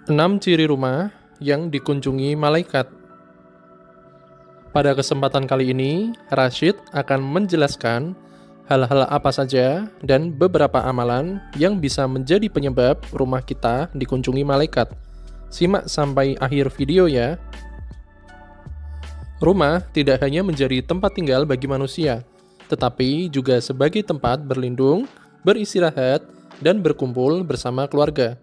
6 ciri rumah yang dikunjungi malaikat. Pada kesempatan kali ini, Rashid akan menjelaskan hal-hal apa saja dan beberapa amalan yang bisa menjadi penyebab rumah kita dikunjungi malaikat. Simak sampai akhir video ya. Rumah tidak hanya menjadi tempat tinggal bagi manusia, tetapi juga sebagai tempat berlindung, beristirahat, dan berkumpul bersama keluarga.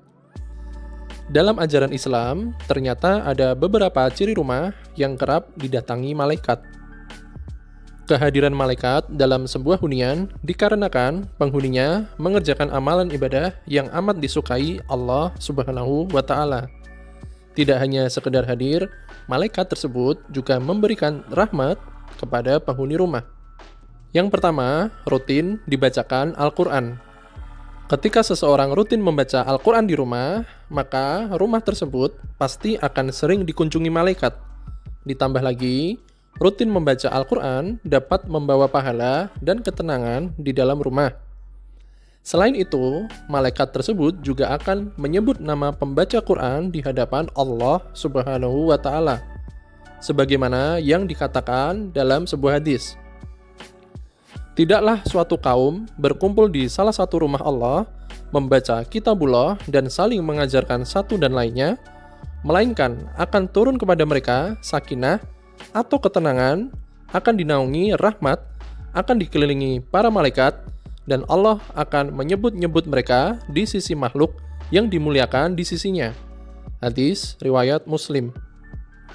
Dalam ajaran Islam, ternyata ada beberapa ciri rumah yang kerap didatangi malaikat. Kehadiran malaikat dalam sebuah hunian dikarenakan penghuninya mengerjakan amalan ibadah yang amat disukai Allah Subhanahu wa Ta'ala. Tidak hanya sekedar hadir, malaikat tersebut juga memberikan rahmat kepada penghuni rumah. Yang pertama, rutin dibacakan Al-Quran. Ketika seseorang rutin membaca Al-Quran di rumah, maka rumah tersebut pasti akan sering dikunjungi malaikat. Ditambah lagi, rutin membaca Al-Quran dapat membawa pahala dan ketenangan di dalam rumah. Selain itu, malaikat tersebut juga akan menyebut nama pembaca Quran di hadapan Allah Subhanahu wa Ta'ala, sebagaimana yang dikatakan dalam sebuah hadis. Tidaklah suatu kaum berkumpul di salah satu rumah Allah, membaca kitabullah dan saling mengajarkan satu dan lainnya, melainkan akan turun kepada mereka sakinah atau ketenangan, akan dinaungi rahmat, akan dikelilingi para malaikat, dan Allah akan menyebut-nyebut mereka di sisi makhluk yang dimuliakan di sisinya. Hadis riwayat Muslim.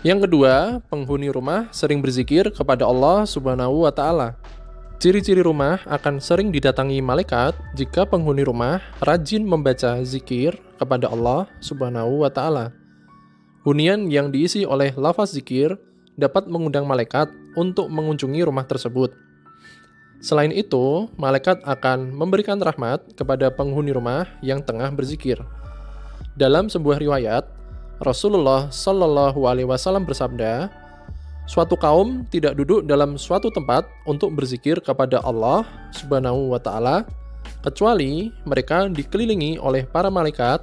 Yang kedua, penghuni rumah sering berzikir kepada Allah Subhanahu wa Ta'ala. Ciri-ciri rumah akan sering didatangi malaikat jika penghuni rumah rajin membaca zikir kepada Allah Subhanahu wa Ta'ala. Hunian yang diisi oleh lafaz zikir dapat mengundang malaikat untuk mengunjungi rumah tersebut. Selain itu, malaikat akan memberikan rahmat kepada penghuni rumah yang tengah berzikir. Dalam sebuah riwayat, Rasulullah Shallallahu Alaihi Wasallam bersabda, suatu kaum tidak duduk dalam suatu tempat untuk berzikir kepada Allah Subhanahu wa Ta'ala, kecuali mereka dikelilingi oleh para malaikat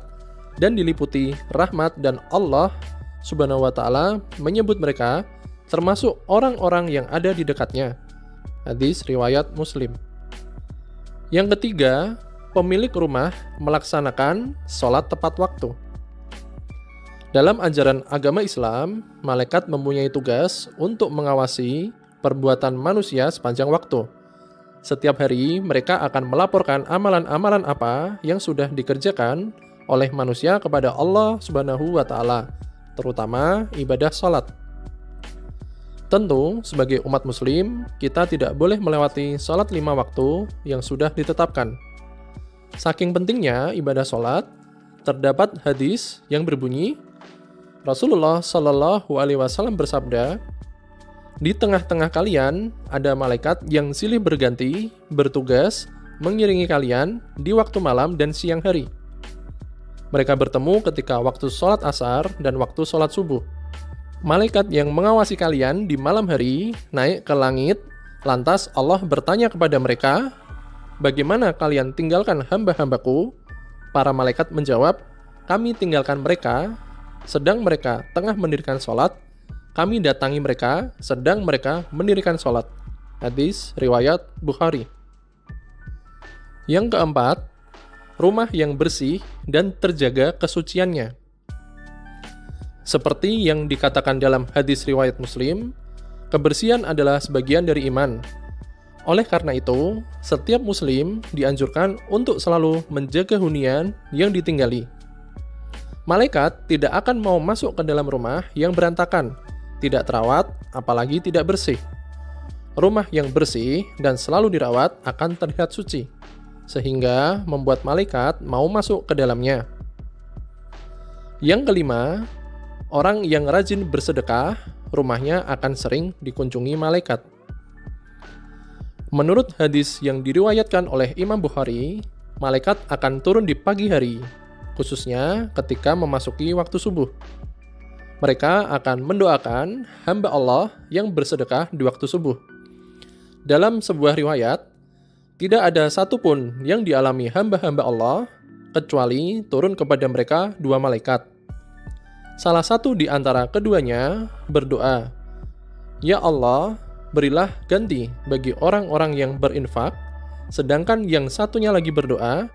dan diliputi rahmat, dan Allah Subhanahu wa Ta'ala menyebut mereka termasuk orang-orang yang ada di dekatnya. Hadis riwayat Muslim. Yang ketiga, pemilik rumah melaksanakan sholat tepat waktu. Dalam ajaran agama Islam, malaikat mempunyai tugas untuk mengawasi perbuatan manusia sepanjang waktu. Setiap hari, mereka akan melaporkan amalan-amalan apa yang sudah dikerjakan oleh manusia kepada Allah Subhanahu wa Ta'ala, terutama ibadah sholat. Tentu, sebagai umat muslim, kita tidak boleh melewati sholat 5 waktu yang sudah ditetapkan. Saking pentingnya ibadah sholat, terdapat hadis yang berbunyi, Rasulullah Shallallahu Alaihi Wasallam bersabda, di tengah-tengah kalian ada malaikat yang silih berganti bertugas mengiringi kalian di waktu malam dan siang hari. Mereka bertemu ketika waktu sholat asar dan waktu sholat subuh. Malaikat yang mengawasi kalian di malam hari naik ke langit, lantas Allah bertanya kepada mereka, bagaimana kalian tinggalkan hamba-hambaku? Para malaikat menjawab, kami tinggalkan mereka sedang mereka tengah mendirikan sholat, kami datangi mereka sedang mereka mendirikan sholat. Hadis riwayat Bukhari. Yang keempat, rumah yang bersih dan terjaga kesuciannya. Seperti yang dikatakan dalam hadis riwayat Muslim, kebersihan adalah sebagian dari iman. Oleh karena itu, setiap muslim dianjurkan untuk selalu menjaga hunian yang ditinggali. Malaikat tidak akan mau masuk ke dalam rumah yang berantakan, tidak terawat, apalagi tidak bersih. Rumah yang bersih dan selalu dirawat akan terlihat suci, sehingga membuat malaikat mau masuk ke dalamnya. Yang kelima, orang yang rajin bersedekah, rumahnya akan sering dikunjungi malaikat. Menurut hadis yang diriwayatkan oleh Imam Bukhari, malaikat akan turun di pagi hari, khususnya ketika memasuki waktu subuh. Mereka akan mendoakan hamba Allah yang bersedekah di waktu subuh. Dalam sebuah riwayat, tidak ada satupun yang dialami hamba-hamba Allah kecuali turun kepada mereka 2 malaikat. Salah satu di antara keduanya berdoa, "Ya Allah, berilah ganti bagi orang-orang yang berinfak," sedangkan yang satunya lagi berdoa,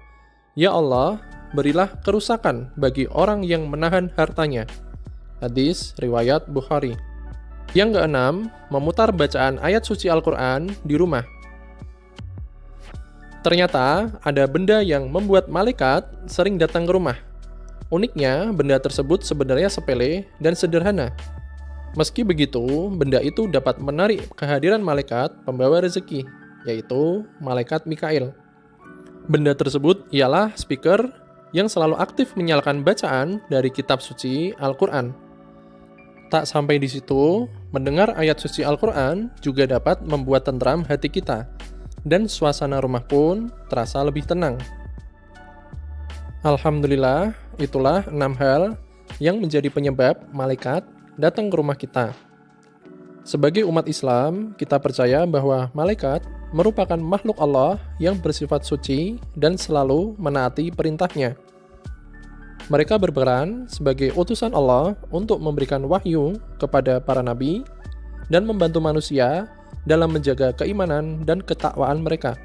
"Ya Allah, berilah kerusakan bagi orang yang menahan hartanya." Hadis riwayat Bukhari. Yang keenam, memutar bacaan ayat suci Al-Quran di rumah. Ternyata ada benda yang membuat malaikat sering datang ke rumah. Uniknya, benda tersebut sebenarnya sepele dan sederhana. Meski begitu, benda itu dapat menarik kehadiran malaikat pembawa rezeki, yaitu malaikat Mikail. Benda tersebut ialah speaker yang selalu aktif menyalakan bacaan dari kitab suci Al-Quran. Tak sampai di situ, mendengar ayat suci Al-Quran juga dapat membuat tentram hati kita, dan suasana rumah pun terasa lebih tenang. Alhamdulillah, itulah 6 hal yang menjadi penyebab malaikat datang ke rumah kita. Sebagai umat Islam, kita percaya bahwa malaikat merupakan makhluk Allah yang bersifat suci dan selalu menaati perintahnya. Mereka berperan sebagai utusan Allah untuk memberikan wahyu kepada para nabi dan membantu manusia dalam menjaga keimanan dan ketakwaan mereka.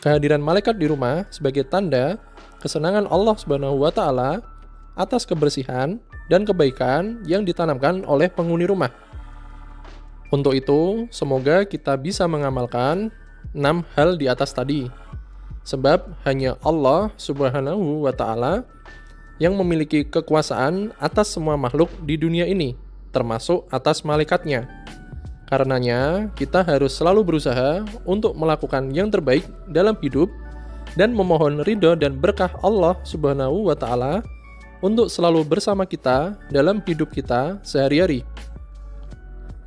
Kehadiran malaikat di rumah sebagai tanda kesenangan Allah Subhanahu wa Ta'ala atas kebersihan dan kebaikan yang ditanamkan oleh penghuni rumah. Untuk itu, semoga kita bisa mengamalkan 6 hal di atas tadi. Sebab hanya Allah Subhanahu wa Ta'ala yang memiliki kekuasaan atas semua makhluk di dunia ini, termasuk atas malaikatnya. Karenanya, kita harus selalu berusaha untuk melakukan yang terbaik dalam hidup dan memohon ridho dan berkah Allah Subhanahu wa Ta'ala untuk selalu bersama kita dalam hidup kita sehari-hari.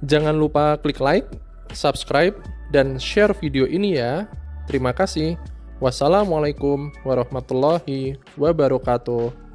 Jangan lupa klik like, subscribe, dan share video ini ya. Terima kasih. Wassalamualaikum warahmatullahi wabarakatuh.